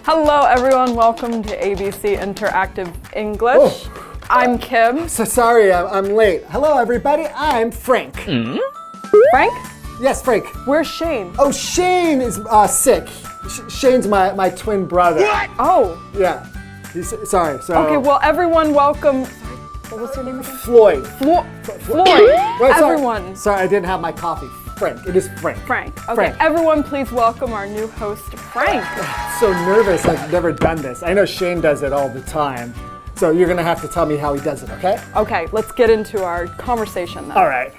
Hello everyone, welcome to ABC Interactive English. Oh. I'm Kim. So sorry, I'm late. Hello everybody, I'm Frank. Frank? Yes, Frank. Where's Shane? Oh, Shane is sick. Shane's my twin brother. What? Oh. Yeah. Sorry. Okay, well everyone welcome. What was your name again? Floyd. Floyd. Wait, Everyone. Sorry, I didn't have my coffee. Frank. It is Frank. Frank. Okay, Frank. Everyone please welcome our new host, Frank. So nervous, I've never done this. I know Shane does it all the time. So you're gonna have to tell me how he does it, okay? Okay, let's get into our conversation then. All right.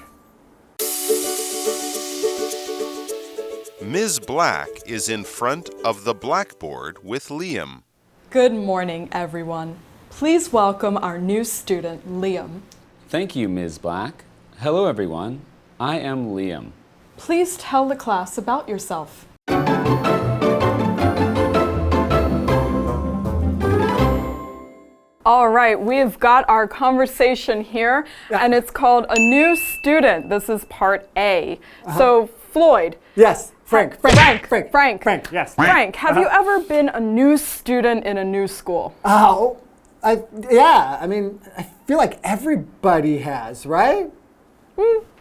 Ms. Black is in front of the blackboard with Liam. Good morning, everyone. Please welcome our new student, Liam. Thank you, Ms. Black. Hello, everyone. I am Liam. Please tell the class about yourself. All right, we've got our conversation here, and it's called A New Student. This is part A. So, Floyd. Yes, Frank, yes. Frank, have you ever been a new student in a new school? Oh, yeah, I mean, I feel like everybody has, right?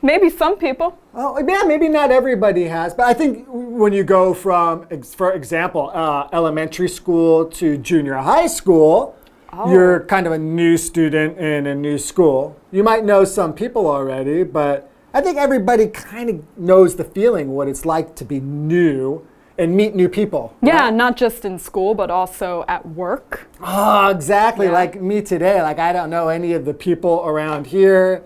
Maybe some people. Oh, yeah, maybe not everybody has, but I think when you go from, for example, elementary school to junior high school, you're kind of a new student in a new school. You might know some people already, but I think everybody kind of knows the feeling, what it's like to be new and meet new people. Yeah, right? not just in school, but also at work. Oh, exactly. Yeah. Like me today. Like I don't know any of the people around here.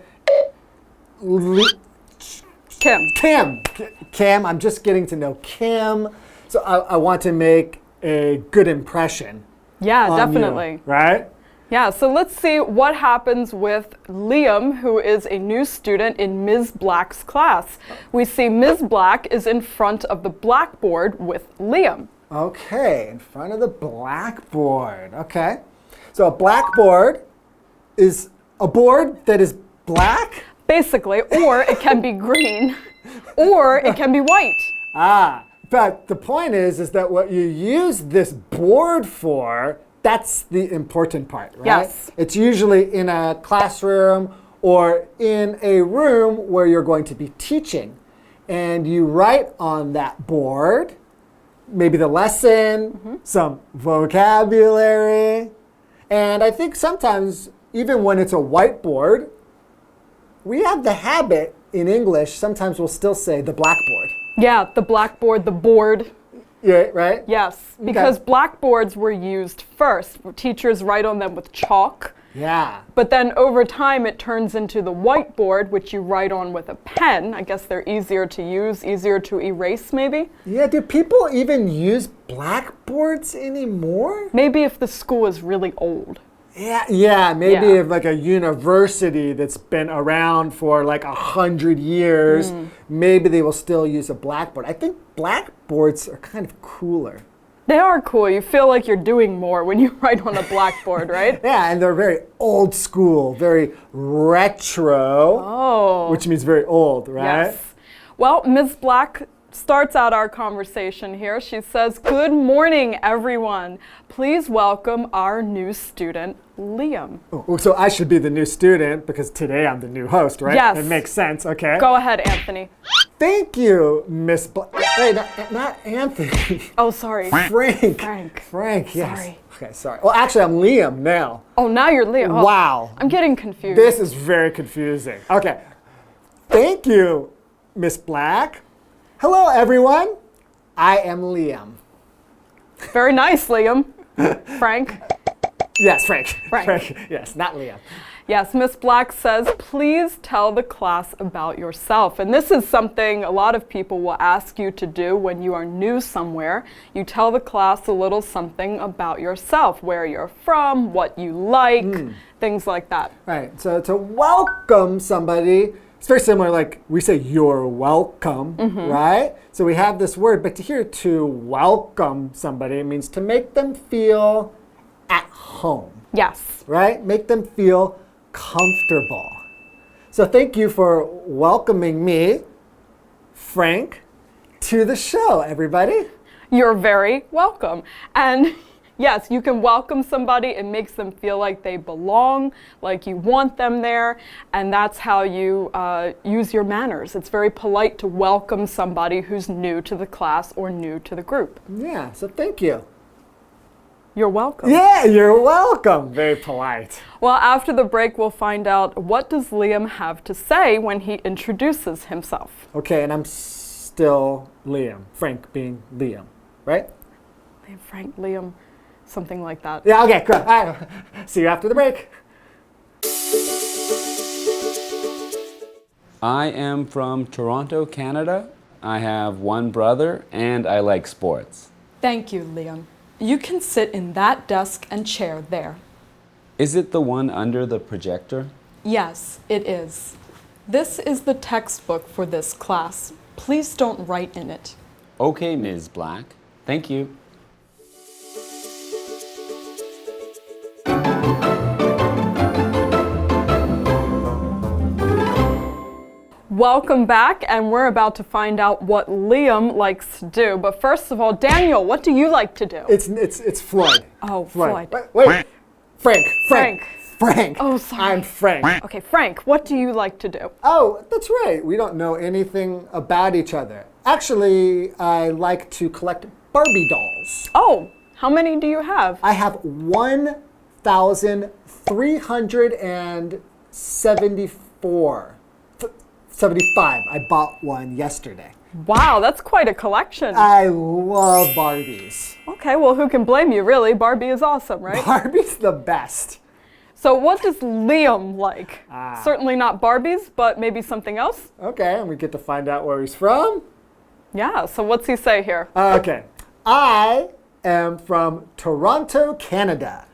Kim, I'm just getting to know Kim. So I want to make a good impression. Yeah, definitely. You, right? Yeah, so let's see what happens with Liam, who is a new student in Ms. Black's class. We see Ms. Black is in front of the blackboard with Liam. Okay, in front of the blackboard. Okay. So a blackboard is a board that is black? Basically, or it can be green, or it can be white. But the point is that what you use this board for, that's the important part, right? Yes. It's usually in a classroom or in a room where you're going to be teaching. And you write on that board, maybe the lesson, some vocabulary. And I think sometimes, even when it's a whiteboard, we have the habit in English, sometimes we'll still say the blackboard. Yeah, the blackboard, the board. Yeah, right? Yes, because blackboards were used first. Teachers write on them with chalk. Yeah. But then over time it turns into the whiteboard, which you write on with a pen. I guess they're easier to use, easier to erase maybe. Yeah, do people even use blackboards anymore? Maybe if the school is really old. Yeah, maybe if like a university that's been around for like 100 years, maybe they will still use a blackboard. I think blackboards are kind of cooler. They are cool. You feel like you're doing more when you write on a blackboard, right? Yeah, and they're very old school, very retro, which means very old, right? Yes. Well, Ms. Black starts out our conversation here. She says, "Good morning, everyone. Please welcome our new student, Liam." Oh, so I should be the new student because today I'm the new host, right? Yes. It makes sense, okay? Go ahead, Anthony. Thank you, Miss Black. Wait, not Anthony. Oh, sorry. Frank, yes. Sorry. Okay, sorry. Well, actually, I'm Liam now. Oh, now you're Liam. Oh, wow. I'm getting confused. This is very confusing. Okay. Thank you, Miss Black. Hello, everyone. I am Liam. Very nice, Liam. Frank. Yes, Frank. Frank. Yes, not Liam. Yes, Miss Black says, "Please tell the class about yourself." And this is something a lot of people will ask you to do when you are new somewhere. You tell the class a little something about yourself, where you're from, what you like, things like that. Right. So to welcome somebody, it's very similar, like we say, "You're welcome," right? So we have this word, but to welcome somebody, it means to make them feel at home. Yes. Right? Make them feel comfortable. So thank you for welcoming me, Frank, to the show, everybody. You're very welcome. And Yes, you can welcome somebody. It makes them feel like they belong, like you want them there, and that's how you use your manners. It's very polite to welcome somebody who's new to the class or new to the group. Yeah, so thank you. You're welcome. Yeah, you're welcome. Very polite. Well, after the break, we'll find out what does Liam have to say when he introduces himself. Okay, and I'm still Liam. Frank being Liam, right? Frank, Liam, something like that. Yeah, okay, cool. All right. See you after the break. I am from Toronto, Canada. I have one brother and I like sports. Thank you, Liam. You can sit in that desk and chair there. Is it the one under the projector? Yes, it is. This is the textbook for this class. Please don't write in it. Okay, Ms. Black. Thank you. Welcome back, and we're about to find out what Liam likes to do. But first of all, Daniel, what do you like to do? It's Floyd. Oh, Floyd. Wait. Frank. Oh, sorry. I'm Frank. Okay, Frank, what do you like to do? Oh, that's right. We don't know anything about each other. Actually, I like to collect Barbie dolls. Oh, how many do you have? I have 1,374. 75. I bought one yesterday. Wow, that's quite a collection. I love Barbies. Okay, well, who can blame you, really? Barbie is awesome, right? Barbie's the best. So what does Liam like? Certainly not Barbies, but maybe something else? Okay, and we get to find out where he's from. Yeah, so what's he say here? Okay. I am from Toronto, Canada.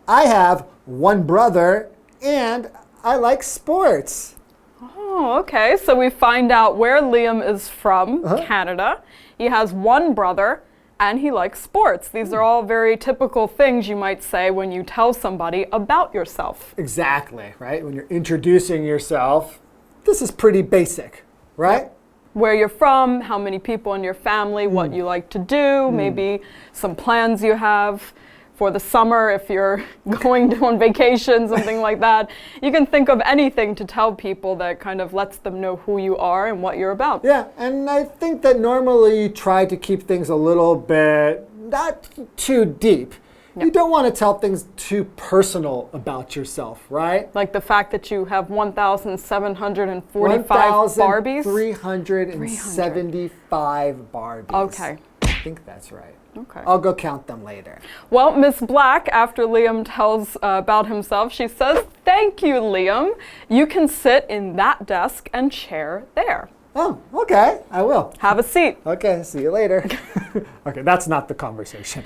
I have one brother and I like sports. Oh, okay. So we find out where Liam is from, Canada. He has one brother and he likes sports. These are all very typical things you might say when you tell somebody about yourself. Exactly, right? When you're introducing yourself, this is pretty basic, right? Where you're from, how many people in your family, what you like to do, maybe some plans you have for the summer if you're going on vacation, something like that. You can think of anything to tell people that kind of lets them know who you are and what you're about. Yeah, and I think that normally you try to keep things a little bit not too deep. You don't want to tell things too personal about yourself, right? Like the fact that you have 1,745 Barbies? 1,375 Barbies. Okay. I think that's right. Okay. I'll go count them later. Well, Miss Black, after Liam tells about himself, she says, "Thank you, Liam. You can sit in that desk and chair there." Oh, okay. I will. Have a seat. Okay, see you later. Okay, that's not the conversation.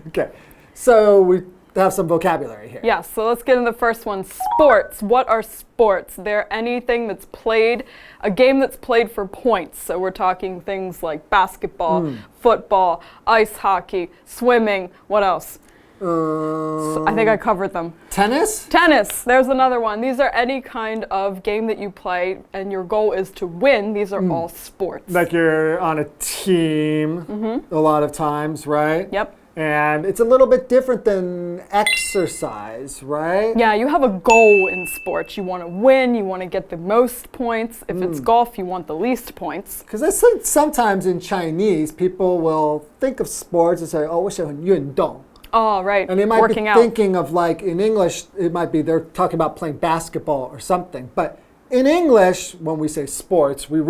Okay, so we have some vocabulary here. Yes, so let's get into the first one. Sports. What are sports? They're anything that's played, a game that's played for points. So we're talking things like basketball, football, ice hockey, swimming. What else? I think I covered them. Tennis? Tennis. There's another one. These are any kind of game that you play and your goal is to win. These are all sports. Like you're on a team a lot of times, right? Yep. And it's a little bit different than exercise, right? Yeah, you have a goal in sports. You want to win, you want to get the most points. If it's golf, you want the least points. Because I think sometimes in Chinese, people will think of sports and say, oh, 我喜欢运动. Oh, right. And they might Working be out. thinking of, like, in English, it might be they're talking about playing basketball or something. But in English, when we say sports, we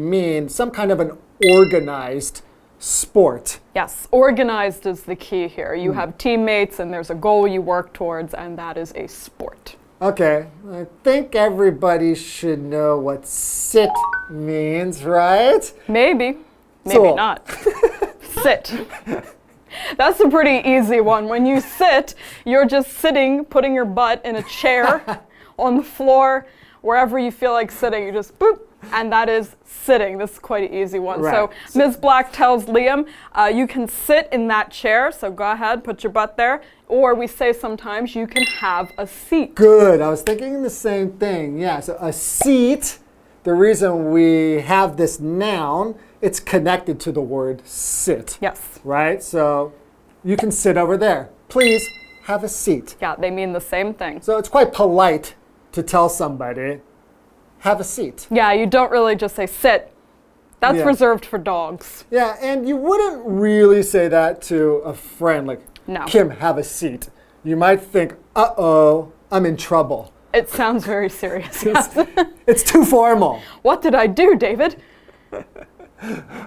mean some kind of an organized sport. Yes, organized is the key here. You have teammates and there's a goal you work towards, and that is a sport. Okay, I think everybody should know what sit means, right? Maybe So- not. Sit. That's a pretty easy one. When you sit, you're just sitting, putting your butt in a chair, on the floor, wherever you feel like sitting. You just boop, and that is sitting. This is quite an easy one. Right. So Ms. Black tells Liam, you can sit in that chair, so go ahead, put your butt there. Or we say sometimes you can have a seat. Good, I was thinking the same thing. Yeah, so a seat, the reason we have this noun, it's connected to the word sit. Yes. Right? So You can sit over there. Please have a seat. Yeah, they mean the same thing. So it's quite polite to tell somebody, have a seat. Yeah, you don't really just say sit. That's Yeah. reserved for dogs. Yeah, and you wouldn't really say that to a friend like, No. Kim, have a seat. You might think, uh-oh, I'm in trouble. It sounds very serious. Yes. It's too formal. What did I do, David?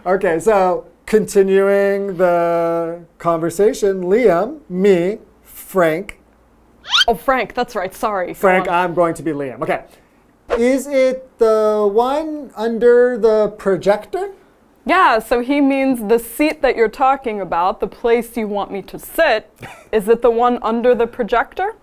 Okay, so continuing the conversation, Liam, me, Frank. Oh, Frank, that's right. Sorry. Go Frank, on. I'm going to be Liam. Okay. Is it the one under the projector? Yeah, so he means the seat that you're talking about, the place you want me to sit, is it the one under the projector?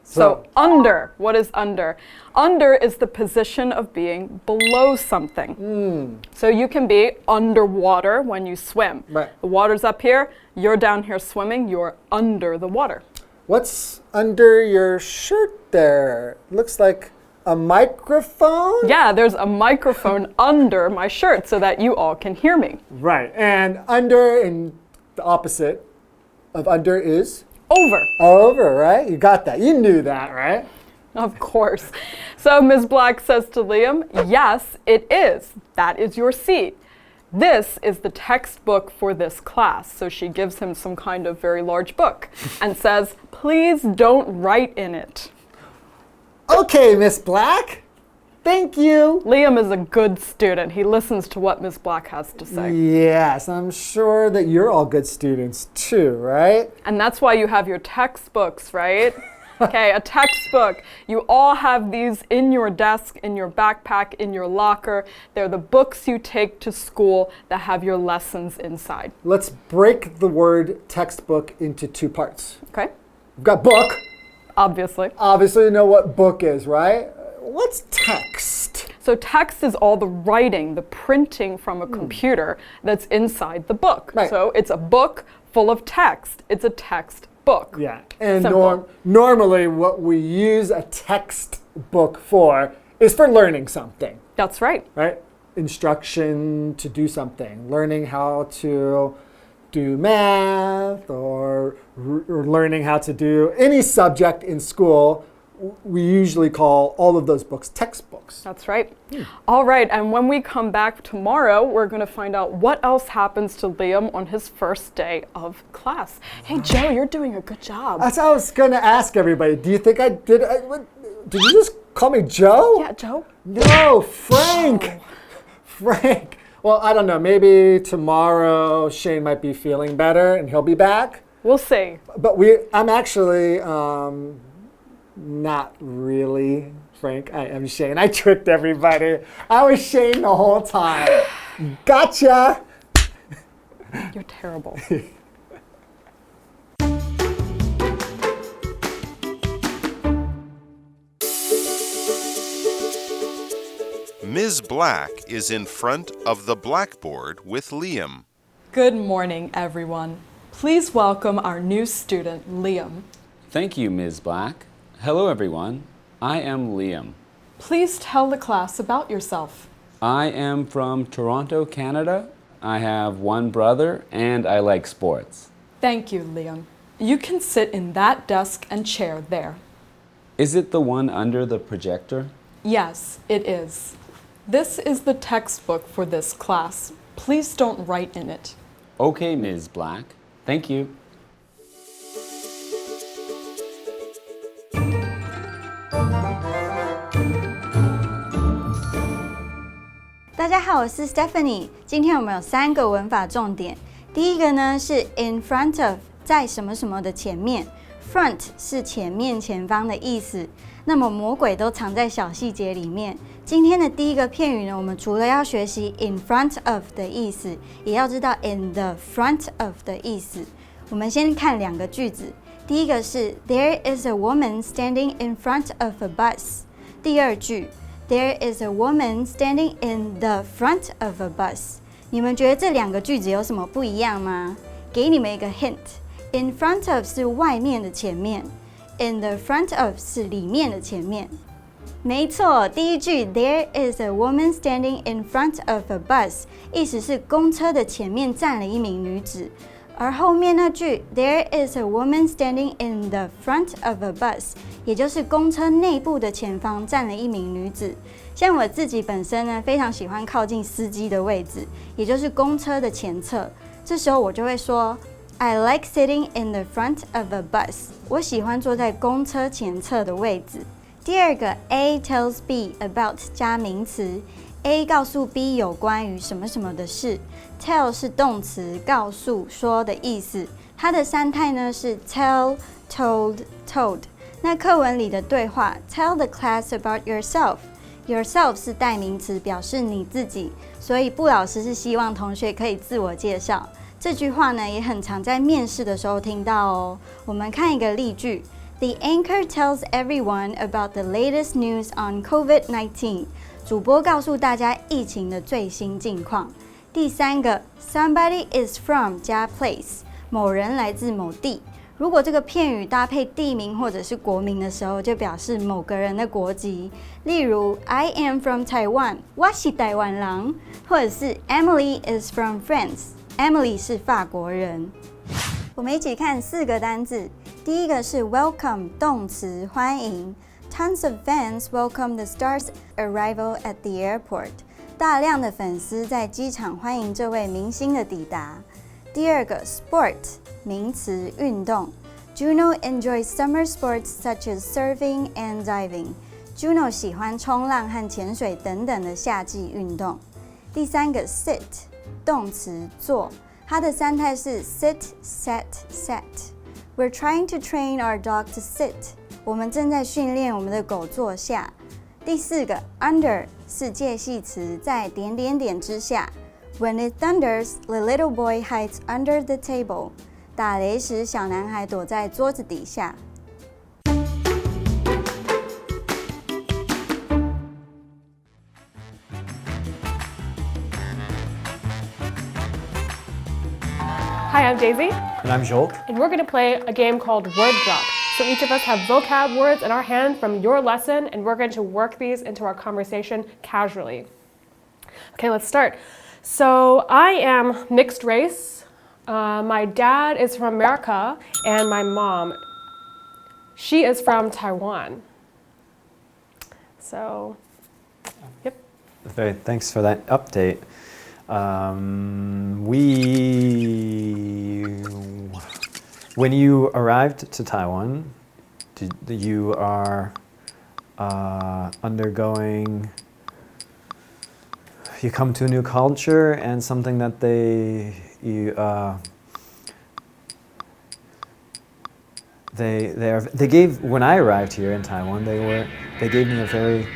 So under, what is under? Under is the position of being below something. So you can be underwater when you swim. Right. The water's up here, you're down here swimming, you're under the water. What's under your shirt there? Looks like a microphone? Yeah, there's a microphone under my shirt so that you all can hear me. Right, and under, in the opposite of under is? Over. Over, right? You got that. You knew that, right? Of course. So Ms. Black says to Liam, yes, it is. That is your seat. This is the textbook for this class. So she gives him some kind of very large book and says, please don't write in it. Okay, Miss Black. Thank you. Liam is a good student. He listens to what Ms. Black has to say. Yes, I'm sure that you're all good students too, right? And that's why you have your textbooks, right? Okay, a textbook. You all have these in your desk, in your backpack, in your locker. They're the books you take to school that have your lessons inside. Let's break the word textbook into two parts. Okay? We've got book. Obviously. Obviously, you know what book is, right? What's text? So text is all the writing, the printing from a computer that's inside the book. Right. So it's a book full of text. It's a text book. Yeah, and Simple. normally what we use a textbook for is for learning something, That's right. right? Instruction to do something, learning how to do math or learning how to do any subject in school. We usually call all of those books textbooks. That's right. All right, and when we come back tomorrow, we're going to find out what else happens to Liam on his first day of class. Hey, Joe, you're doing a good job. That's what I was going to ask everybody. Do you think I did? Did you just call me Joe? Yeah, Joe? No, Frank. Frank. Well, I don't know. Maybe tomorrow Shane might be feeling better and he'll be back. We'll see. But I'm actually not really Frank. I am Shane. I tricked everybody. I was Shane the whole time. Gotcha. You're terrible. Ms. Black is in front of the blackboard with Liam. Good morning, everyone. Please welcome our new student, Liam. Thank you, Ms. Black. Hello, everyone. I am Liam. Please tell the class about yourself. I am from Toronto, Canada. I have one brother, and I like sports. Thank you, Liam. You can sit in that desk and chair there. Is it the one under the projector? Yes, it is. This is the textbook for this class. Please don't write in it. Okay, Ms. Black. Thank you. 大家好，我是 Stephanie。今天我们有3个文法重点。第一个呢是 in front of， 在什么什么的前面。front 是前面、前方的意思。那么魔鬼都藏在小细节里面。今天的第一个片语呢，我们除了要学习 in front of 的意思，也要知道 in the front of 的意思。我们先看2个句子。第一个是 There is a woman standing in front of a bus。第二句 There is a woman standing in the front of a bus。你们觉得这2个句子有什么不一样吗？给你们一个 hint。In front of 是外面的前面 ，in the front of 是里面的前面。没错，第一句 There is a woman standing in front of a bus， 意思是公车的前面站了一名女子。而后面那句 There is a woman standing in the front of a bus， 也就是公车内部的前方站了一名女子。像我自己本身呢，非常喜欢靠近司机的位置，也就是公车的前侧。这时候我就会说 I like sitting in the front of a bus。我喜欢坐在公车前侧的位置。第二个 A tells B about 加名词 ，A 告诉 B 有关于什么什么的事。Tell 是动词，告诉、说的意思。它的三态呢是 tell, told, told。那课文里的对话 Tell the class about yourself。Yourself 是代名词，表示你自己，所以布老师是希望同学可以自我介绍。这句话呢，也很常在面试的时候听到哦。我们看一个例句 ：The anchor tells everyone about the latest news on COVID-19。主播告诉大家疫情的最新近况。第三个 ，Somebody is from 加 place， 某人来自某地。如果这个片语搭配地名或者是国名的时候，就表示某个人的国籍。例如 I am from Taiwan， 我是台湾人，或者是 Emily is from France，Emily 是法国人。我们一起看4个单字。第一个是 welcome， 动词，欢迎。Tons of fans welcome the star's arrival at the airport。大量的粉丝在机场欢迎这位明星的抵达。第二个 sport， 名词，运动。Juno enjoys summer sports such as surfing and diving。Juno 喜欢冲浪和潜水等等的夏季运动。第三个 sit， 动词，坐。它的三态是 sit, sat, sat。We're trying to train our dog to sit。我们正在训练我们的狗坐下。第四个 under 是介系词，在点点点之下。When it thunders, the little boy hides under the table。打雷时，小男孩躲在桌子底下。Hi, I'm Daisy, And I'm Zsolt. and we're going to play a game called Word Drop. So each of us have vocab words in our hand from your lesson, and we're going to work these into our conversation casually. Okay, let's start. So I am mixed race. My dad is from America, and my mom, she is from Taiwan. So, yep. Thanks for that update. When you arrived to Taiwan, you are undergoing. You come to a new culture and something that they gave when I arrived here in Taiwan. They gave me a very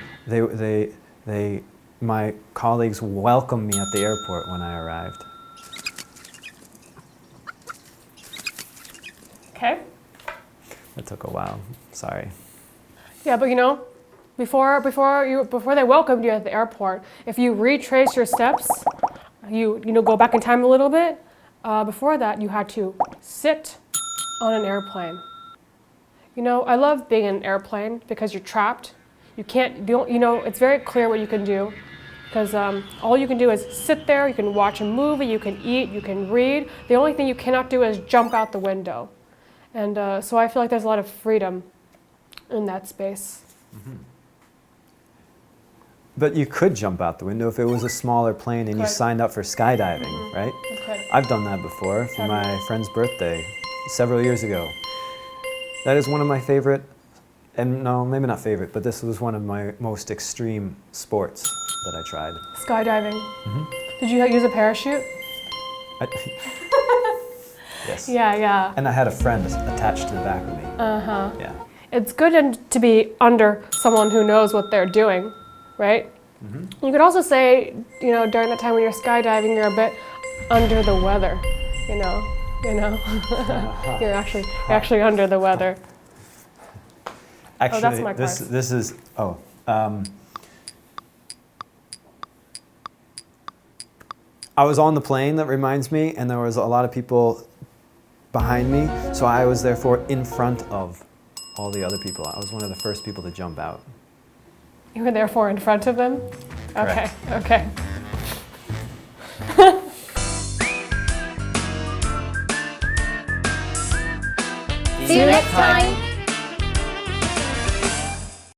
my colleagues welcomed me at the airport when I arrived. Okay. It took a while. Sorry. Yeah, but you know, before they welcomed you at the airport, if you retrace your steps, you go back in time a little bit. Before that, you had to sit on an airplane. You know, I love being in an airplane because you're trapped. It's very clear what you can do. Because all you can do is sit there, you can watch a movie, you can eat, you can read. The only thing you cannot do is jump out the window. And so I feel like there's a lot of freedom in that space. Mm-hmm. But you could jump out the window if it was a smaller plane and you signed up for skydiving, Mm-hmm. right? Okay. I've done that before for my friend's birthday several years ago. That is one of my favorite, and no, maybe not favorite, but this was one of my most extreme sports that I tried. Skydiving. Mm-hmm. Did you use a parachute? Yes. Yeah. And I had a friend attached to the back of me. Uh-huh. Yeah. It's good to be under someone who knows what they're doing, right? Mm-hmm. You could also say, during the time when you're skydiving, you're a bit under the weather, You're actually under the weather. Actually, that's my card. this is, I was on the plane, that reminds me, and there was a lot of people behind me, so I was therefore in front of all the other people. I was one of the first people to jump out. You were therefore in front of them? Correct. Okay. See you next time.